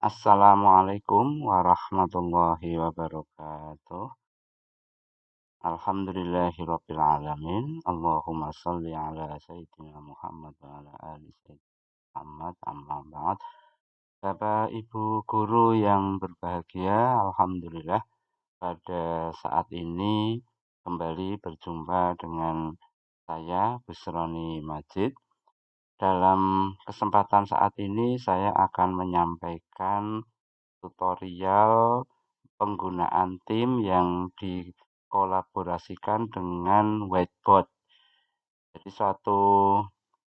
Assalamualaikum warahmatullahi wabarakatuh. Alhamdulillahirabbil alamin. Allahumma shalli ala sayyidina Muhammad wa ala ali sayyidina Muhammad amma ba'd. Bapak Ibu guru yang berbahagia, alhamdulillah pada saat ini kembali berjumpa dengan saya Busroni Majid. Dalam kesempatan saat ini saya akan menyampaikan tutorial penggunaan tim yang dikolaborasikan dengan whiteboard. Jadi suatu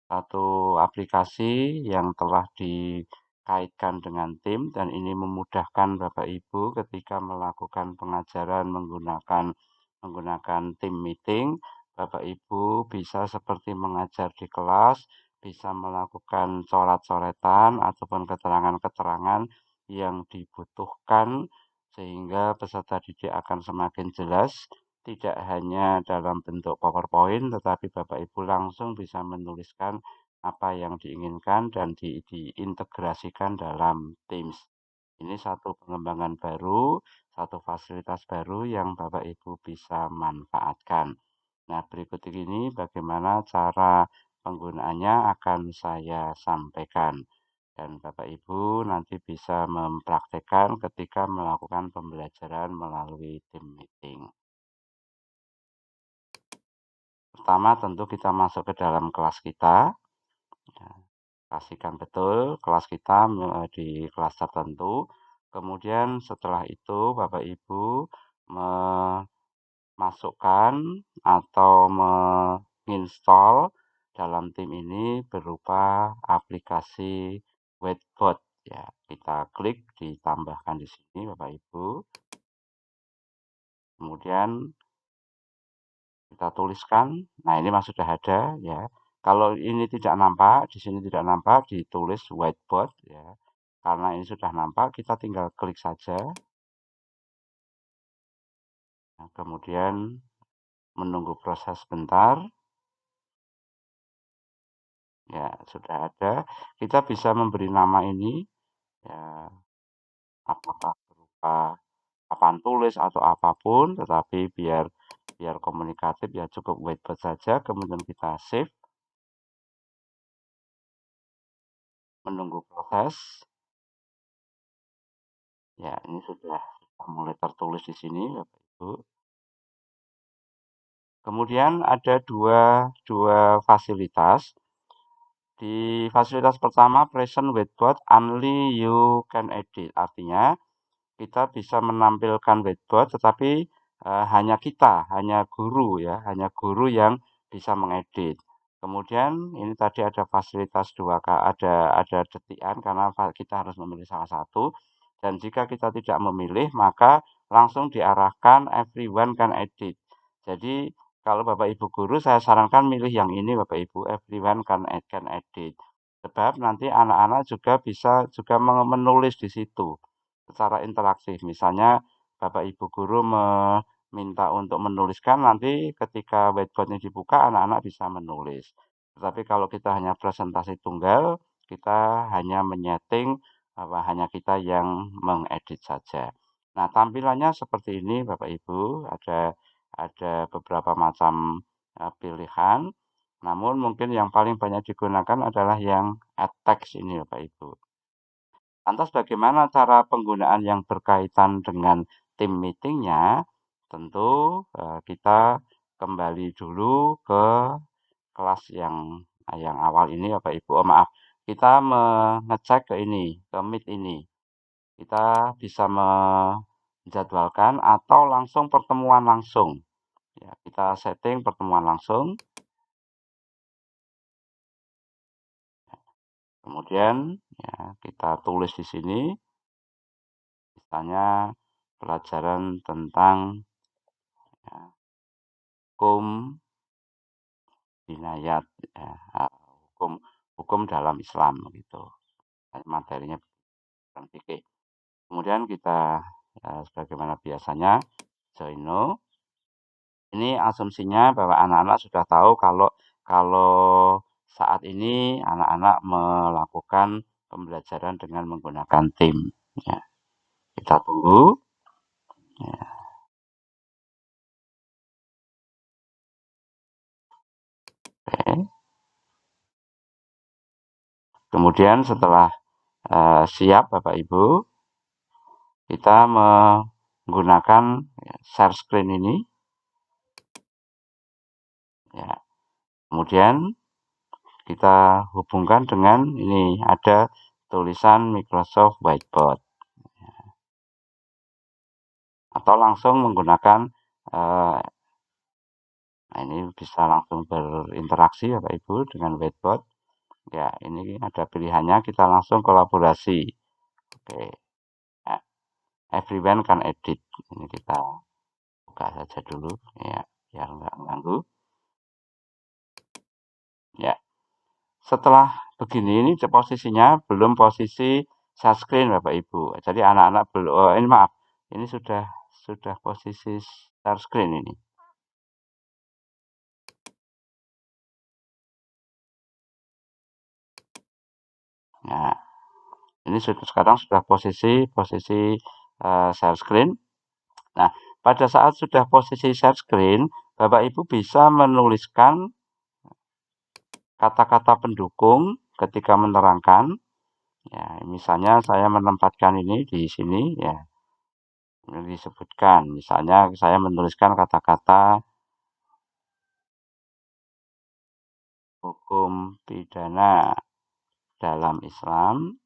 satu aplikasi yang telah dikaitkan dengan tim dan ini memudahkan Bapak Ibu ketika melakukan pengajaran menggunakan tim meeting. Bapak Ibu bisa seperti mengajar di kelas, bisa melakukan coret-coretan ataupun keterangan-keterangan yang dibutuhkan sehingga peserta didik akan semakin jelas, tidak hanya dalam bentuk PowerPoint, tetapi Bapak Ibu langsung bisa menuliskan apa yang diinginkan dan diintegrasikan dalam Teams. Ini satu pengembangan baru, satu fasilitas baru yang Bapak Ibu bisa manfaatkan. Nah, berikut ini bagaimana cara penggunaannya akan saya sampaikan. Dan Bapak Ibu nanti bisa mempraktekkan ketika melakukan pembelajaran melalui tim meeting. Pertama tentu kita masuk ke dalam kelas kita. Pastikan betul kelas kita di kelas tertentu. Kemudian setelah itu Bapak Ibu memasukkan atau menginstal dalam tim ini berupa aplikasi whiteboard ya. Kita klik ditambahkan di sini Bapak Ibu. Kemudian kita tuliskan. Nah, ini sudah ada ya. Kalau ini tidak nampak, di sini tidak nampak, ditulis whiteboard ya. Karena ini sudah nampak, kita tinggal klik saja. Nah, kemudian menunggu proses sebentar. Ya, sudah ada. Kita bisa memberi nama ini ya, apakah berupa papan tulis atau apapun, tetapi biar komunikatif ya cukup whiteboard saja. Kemudian kita save, menunggu proses. Ya, ini sudah mulai tertulis di sini, Bapak Ibu. Kemudian ada dua fasilitas. Di fasilitas pertama, present whiteboard, only you can edit. Artinya, kita bisa menampilkan whiteboard, tetapi hanya guru ya, hanya guru yang bisa mengedit. Kemudian ini tadi ada fasilitas ada detikan karena kita harus memilih salah satu. Dan jika kita tidak memilih, maka langsung diarahkan everyone can edit. Jadi kalau Bapak Ibu guru, saya sarankan milih yang ini Bapak Ibu, everyone can edit. Sebab nanti anak-anak juga bisa juga menulis di situ secara interaktif. Misalnya Bapak Ibu guru meminta untuk menuliskan, nanti ketika whiteboard-nya dibuka, anak-anak bisa menulis. Tetapi kalau kita hanya presentasi tunggal, kita hanya menyeting, hanya kita yang mengedit saja. Nah, tampilannya seperti ini Bapak Ibu, ada beberapa macam pilihan. Namun mungkin yang paling banyak digunakan adalah yang add text ini Bapak Ibu. Lantas bagaimana cara penggunaan yang berkaitan dengan tim meetingnya? Tentu kita kembali dulu ke kelas yang awal ini Bapak Ibu. Oh maaf, kita mengecek ke ini, ke Meet ini. Kita bisa menjadwalkan atau langsung pertemuan langsung. Ya, kita setting pertemuan langsung. Kemudian ya, kita tulis di sini, misalnya pelajaran tentang ya, hukum jinayat, ya, hukum hukum dalam Islam gitu. Materinya bukan fikih. Kemudian kita sebagaimana biasanya join no. Ini asumsinya bahwa anak-anak sudah tahu kalau saat ini anak-anak melakukan pembelajaran dengan menggunakan tim. Ya, kita tunggu. Ya, oke. Kemudian setelah siap Bapak Ibu, kita menggunakan share screen ini. Ya, kemudian kita hubungkan dengan ini ada tulisan Microsoft Whiteboard atau langsung menggunakan nah ini bisa langsung berinteraksi Bapak Ibu dengan Whiteboard. Ya, ini ada pilihannya kita langsung kolaborasi. Oke, ya, everyone can edit. Ini kita buka saja dulu ya, biar nggak mengganggu. Ya, setelah begini ini posisinya belum posisi share screen Bapak Ibu. Jadi anak-anak belum ini maaf, ini sudah posisi share screen ini. Nah, ini sekarang sudah posisi share screen. Nah, pada saat sudah posisi share screen, Bapak Ibu bisa menuliskan kata-kata pendukung ketika menerangkan. Ya, misalnya saya menempatkan ini di sini ya, ini disebutkan. Misalnya saya menuliskan kata-kata hukum pidana dalam Islam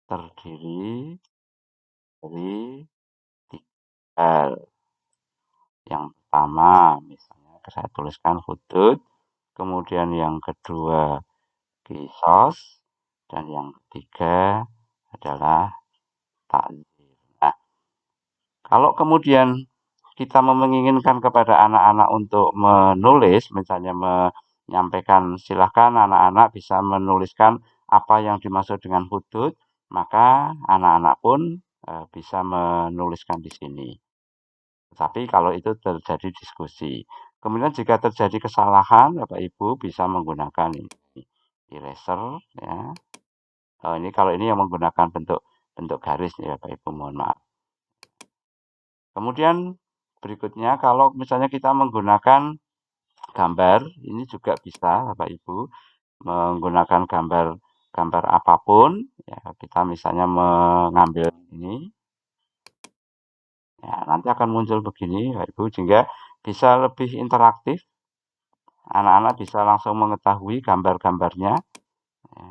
terdiri dari tiga hal. Yang pertama, misalnya saya tuliskan hudud, kemudian yang kedua kisos, dan yang ketiga adalah takzir. Nah, kalau kemudian kita menginginkan kepada anak-anak untuk menulis, misalnya menyampaikan, silahkan anak-anak bisa menuliskan apa yang dimaksud dengan hudud, maka anak-anak pun bisa menuliskan di sini. Tetapi kalau itu terjadi diskusi. Kemudian jika terjadi kesalahan, Bapak Ibu bisa menggunakan ini eraser ya. Oh, ini kalau ini yang menggunakan bentuk bentuk garis ya Bapak Ibu, mohon maaf. Kemudian berikutnya kalau misalnya kita menggunakan gambar, ini juga bisa Bapak Ibu menggunakan gambar gambar apapun ya, kita misalnya mengambil ini ya, nanti akan muncul begini Bapak Ibu sehingga bisa lebih interaktif. Anak-anak bisa langsung mengetahui gambar-gambarnya. Ya,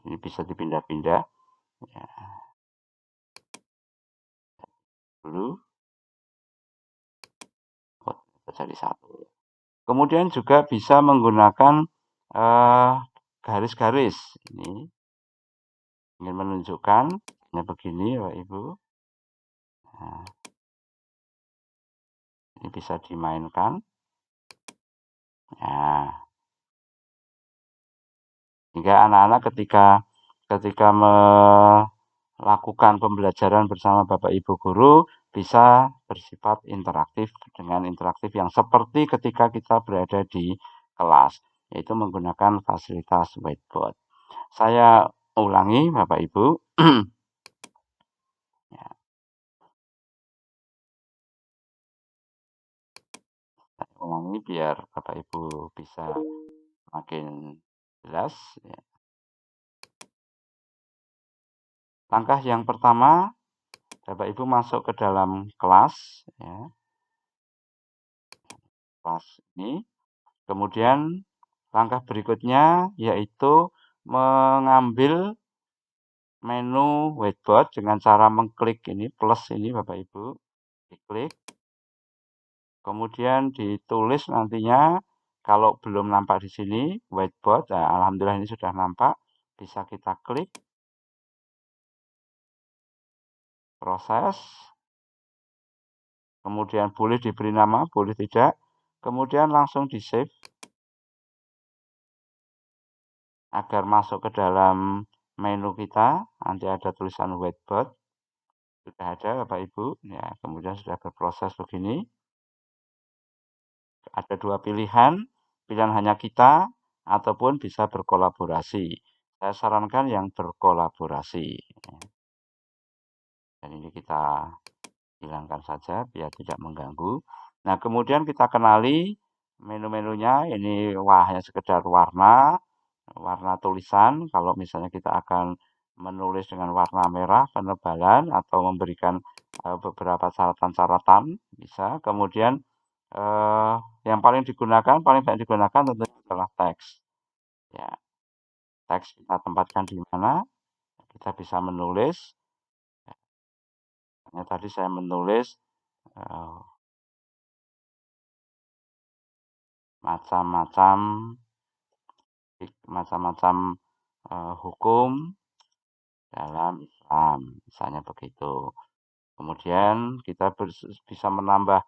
ini bisa dipindah-pindah. Ya, dulu oh, jadi satu. Kemudian juga bisa menggunakan garis-garis. Ini ingin menunjukkan ini begini, Bapak Ibu. Nah, ini bisa dimainkan. Nah, sehingga anak-anak ketika melakukan pembelajaran bersama Bapak Ibu guru bisa bersifat interaktif dengan interaktif yang seperti ketika kita berada di kelas, yaitu menggunakan fasilitas whiteboard. Saya ulangi Bapak Ibu. Ya, saya ulangi biar Bapak Ibu bisa makin jelas. Ya. Langkah yang pertama, Bapak Ibu masuk ke dalam kelas, ya, kelas ini. Kemudian langkah berikutnya yaitu mengambil menu whiteboard dengan cara mengklik ini plus ini Bapak Ibu, diklik. Kemudian ditulis nantinya kalau belum nampak di sini whiteboard, nah, alhamdulillah ini sudah nampak, bisa kita klik proses. Kemudian boleh diberi nama, boleh tidak. Kemudian langsung di save agar masuk ke dalam menu kita. Nanti ada tulisan whiteboard. Sudah ada Bapak Ibu. Ya, kemudian sudah berproses begini. Ada dua pilihan. pilihan hanya kita ataupun bisa berkolaborasi. Saya sarankan yang berkolaborasi. Dan ini kita hilangkan saja biar tidak mengganggu. Nah, kemudian kita kenali menu-menunya. Ini hanya sekedar warna tulisan. Kalau misalnya kita akan menulis dengan warna merah penebalan atau memberikan beberapa catatan-catatan bisa. Kemudian yang paling banyak digunakan tentu adalah teks. Ya, teks kita tempatkan di mana? Kita bisa menulis. Ya, tadi saya menulis eh, macam-macam macam-macam hukum dalam Islam, misalnya begitu. Kemudian kita bisa menambah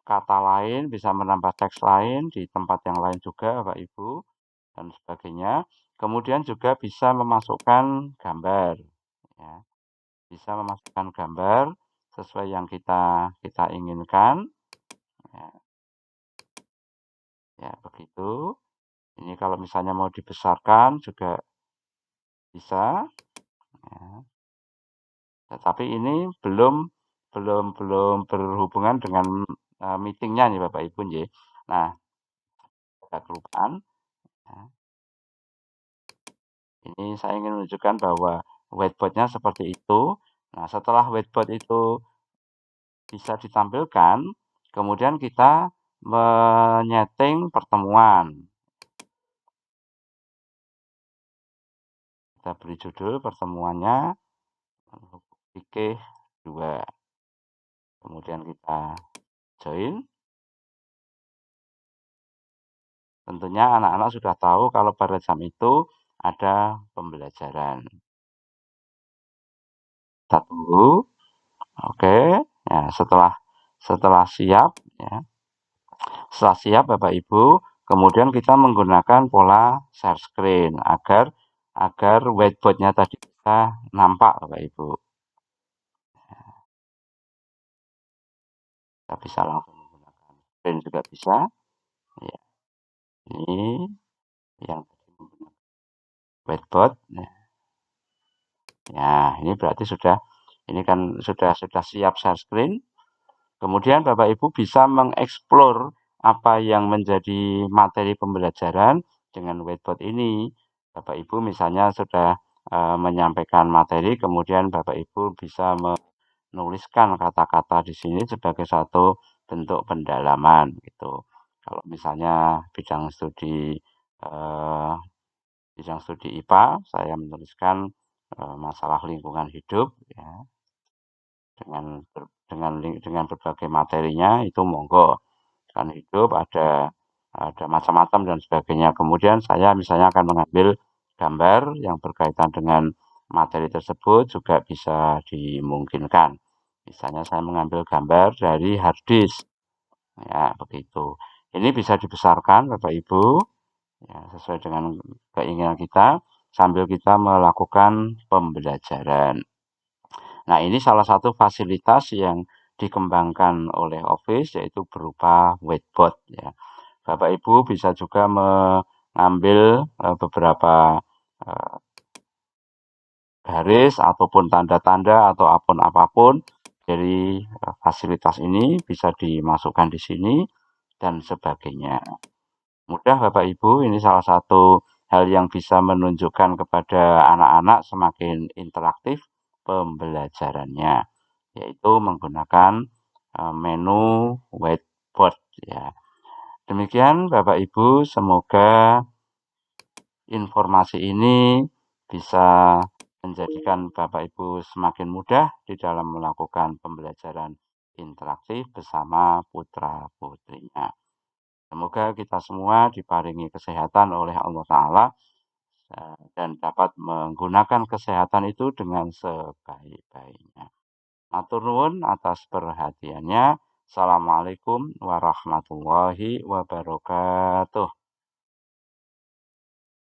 kata lain, bisa menambah teks lain di tempat yang lain juga, Bapak Ibu, dan sebagainya. Kemudian juga bisa memasukkan gambar, ya. Bisa memasukkan gambar sesuai yang kita inginkan, ya, ya begitu. Ini kalau misalnya mau dibesarkan juga bisa, ya. Tetapi ini belum belum belum berhubungan dengan meetingnya nih Bapak Ibu nggih. Nah, ada kelupaan. Ya, ini saya ingin menunjukkan bahwa whiteboard-nya seperti itu. Nah, setelah whiteboard itu bisa ditampilkan, kemudian kita menyeting pertemuan. Kita beri judul pertemuannya fikih 2. Kemudian kita join. Tentunya anak-anak sudah tahu kalau pada jam itu ada pembelajaran. Kita tunggu, oke. Ya, setelah siap, ya, setelah siap Bapak Ibu, kemudian kita menggunakan pola share screen agar whiteboardnya tadi bisa nampak Bapak Ibu. Kita bisa langsung menggunakan screen juga bisa. Ya, ini yang whiteboard. Ya, ini berarti ini kan sudah siap share screen. Kemudian Bapak Ibu bisa mengeksplor apa yang menjadi materi pembelajaran dengan whiteboard ini. Bapak Ibu misalnya sudah menyampaikan materi, kemudian Bapak Ibu bisa menuliskan kata-kata di sini sebagai satu bentuk pendalaman gitu. Kalau misalnya eh, bidang studi IPA, saya menuliskan masalah lingkungan hidup, ya, dengan dengan berbagai materinya itu monggo. Kan hidup ada macam-macam dan sebagainya. Kemudian saya misalnya akan mengambil gambar yang berkaitan dengan materi tersebut juga bisa dimungkinkan. Misalnya saya mengambil gambar dari hard disk, ya begitu. Ini bisa dibesarkan Bapak Ibu, ya, sesuai dengan keinginan kita sambil kita melakukan pembelajaran. Nah, ini salah satu fasilitas yang dikembangkan oleh Office yaitu berupa whiteboard ya. Bapak Ibu bisa juga mengambil beberapa eh, garis ataupun tanda-tanda atau apapun dari fasilitas ini bisa dimasukkan di sini dan sebagainya. Mudah Bapak Ibu, ini salah satu hal yang bisa menunjukkan kepada anak-anak semakin interaktif pembelajarannya, yaitu menggunakan menu whiteboard ya. Demikian Bapak Ibu, semoga informasi ini bisa menjadikan Bapak Ibu semakin mudah di dalam melakukan pembelajaran interaktif bersama putra-putrinya. Semoga kita semua diparingi kesehatan oleh Allah Ta'ala dan dapat menggunakan kesehatan itu dengan sebaik-baiknya. Matur nuwun atas perhatiannya. Assalamualaikum warahmatullahi wabarakatuh.